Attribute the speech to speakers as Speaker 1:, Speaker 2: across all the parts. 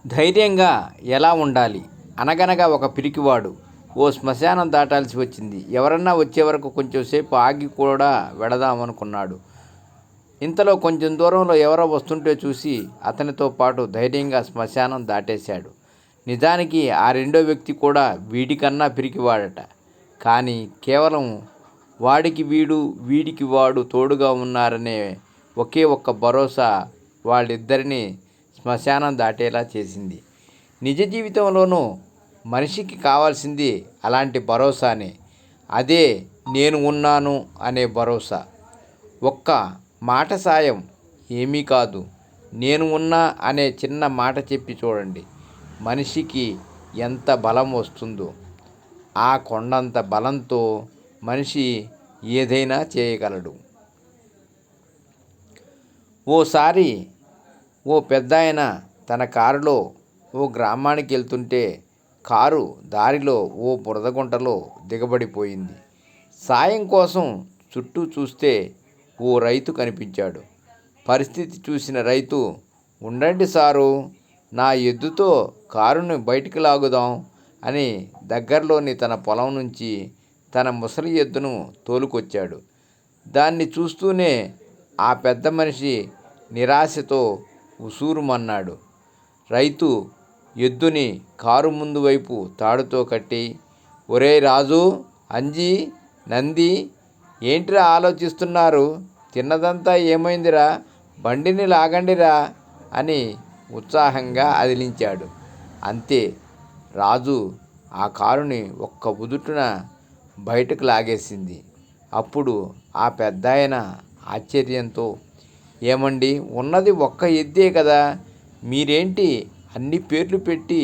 Speaker 1: ధైర్యంగా ఎలా ఉండాలి? అనగనగా ఒక పిరికివాడు ఓ శ్మశానం దాటాల్సి వచ్చింది. ఎవరన్నా వచ్చే వరకు కొంచెం సేపు ఆగి కూడా వెడదామనుకున్నాడు. ఇంతలో కొంచెం దూరంలో ఎవరో వస్తుంటే చూసి అతనితో పాటు ధైర్యంగా శ్మశానం దాటేశాడు. నిజానికి ఆ రెండో వ్యక్తి కూడా వీడికన్నా పిరికివాడట. కానీ కేవలం వాడికి వీడు, వీడికి వాడు తోడుగా ఉన్నారనే ఒకే ఒక్క భరోసా వాళ్ళిద్దరినీ శ్మశానం దాటేలా చేసింది. నిజ జీవితంలోనూ మనిషికి కావాల్సింది అలాంటి భరోసానే. అదే నేను ఉన్నాను అనే భరోసా. ఒక్క మాట సాయం ఏమీ కాదు, నేను ఉన్నా అనే చిన్న మాట చెప్పి చూడండి, మనిషికి ఎంత బలం వస్తుందో. ఆ కొండంత బలంతో మనిషి ఏదైనా చేయగలడు. ఓసారి ఓ పెద్దాయన తన కారులో ఓ గ్రామానికి వెళ్తుంటే కారు దారిలో ఓ బురదగుంటలో దిగబడిపోయింది. సాయం కోసం చుట్టూ చూస్తే ఓ రైతు కనిపించాడు. పరిస్థితి చూసిన రైతు, ఉండండి సారు, నా ఎద్దుతో కారుని బయటికి లాగుదాం అని దగ్గరలోని తన పొలం నుంచి తన ముసలి ఎద్దును తోలుకొచ్చాడు. దాన్ని చూస్తూనే ఆ పెద్ద మనిషి నిరాశతో ఉసూరుమన్నాడు. రైతు ఎద్దుని కారు ముందు వైపు తాడుతో కట్టి, ఒరేయ్ రాజు, అంజి, నంది, ఏంటిరా ఆలోచిస్తున్నారు? తిన్నదంతా ఏమైందిరా? బండిని లాగండిరా అని ఉత్సాహంగా అదిలించాడు. అంతే, రాజు ఆ కారుని ఒక్క ఉదుటున బయటకు లాగేసింది. అప్పుడు ఆ పెద్దాయన ఆశ్చర్యంతో, ఏమండి, ఉన్నది ఒక్క ఎద్దే కదా, మీరేంటి అన్ని పేర్లు పెట్టి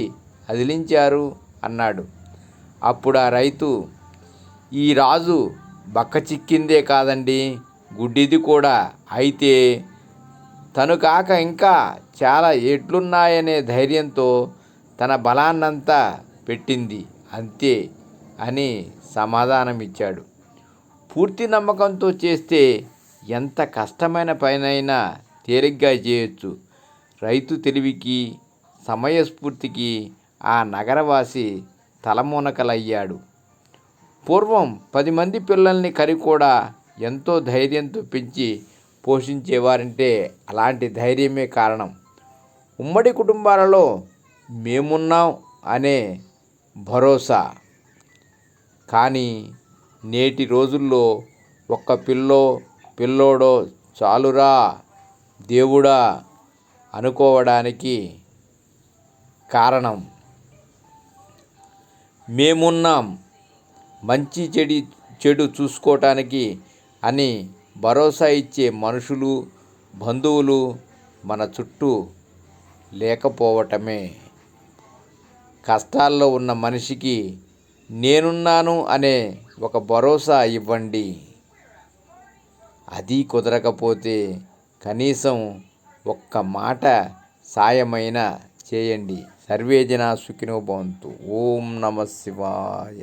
Speaker 1: అదిలించారు అన్నాడు. అప్పుడు ఆ రైతు, ఈ రాజు బక్క చిక్కిందే కాదండి, గుడ్డిది కూడా. అయితే తను కాక ఇంకా చాలా ఎడ్లున్నాయనే ధైర్యంతో తన బలాన్నంతా పెట్టింది అంతే అని సమాధానమిచ్చాడు. పూర్తి నమ్మకంతో చేస్తే ఎంత కష్టమైన పనైనా తేలిగ్గా చేయొచ్చు. రైతు తెలివికి, సమయస్ఫూర్తికి ఆ నగరవాసి తలమునకలయ్యాడు. పూర్వం 10 మంది పిల్లల్ని కరి కూడా ఎంతో ధైర్యంతో పెంచి పోషించేవారంటే అలాంటి ధైర్యమే కారణం. ఉమ్మడి కుటుంబాలలో మేమున్నాం అనే భరోసా. కానీ నేటి రోజుల్లో ఒక్క పిల్లోడో చాలురా దేవుడా అనుకోవడానికి కారణం, మేమున్నాం మంచి చెడు చూసుకోవటానికి అని భరోసా ఇచ్చే మనుషులు, బంధువులు మన చుట్టూ లేకపోవటమే. కష్టాల్లో ఉన్న మనిషికి నేనున్నాను అనే ఒక భరోసా ఇవ్వండి. అది కుదరకపోతే కనీసం ఒక్క మాట సాయమైనా చేయండి. సర్వే జనా సుఖినో భవంతు. ఓం నమః శివాయ.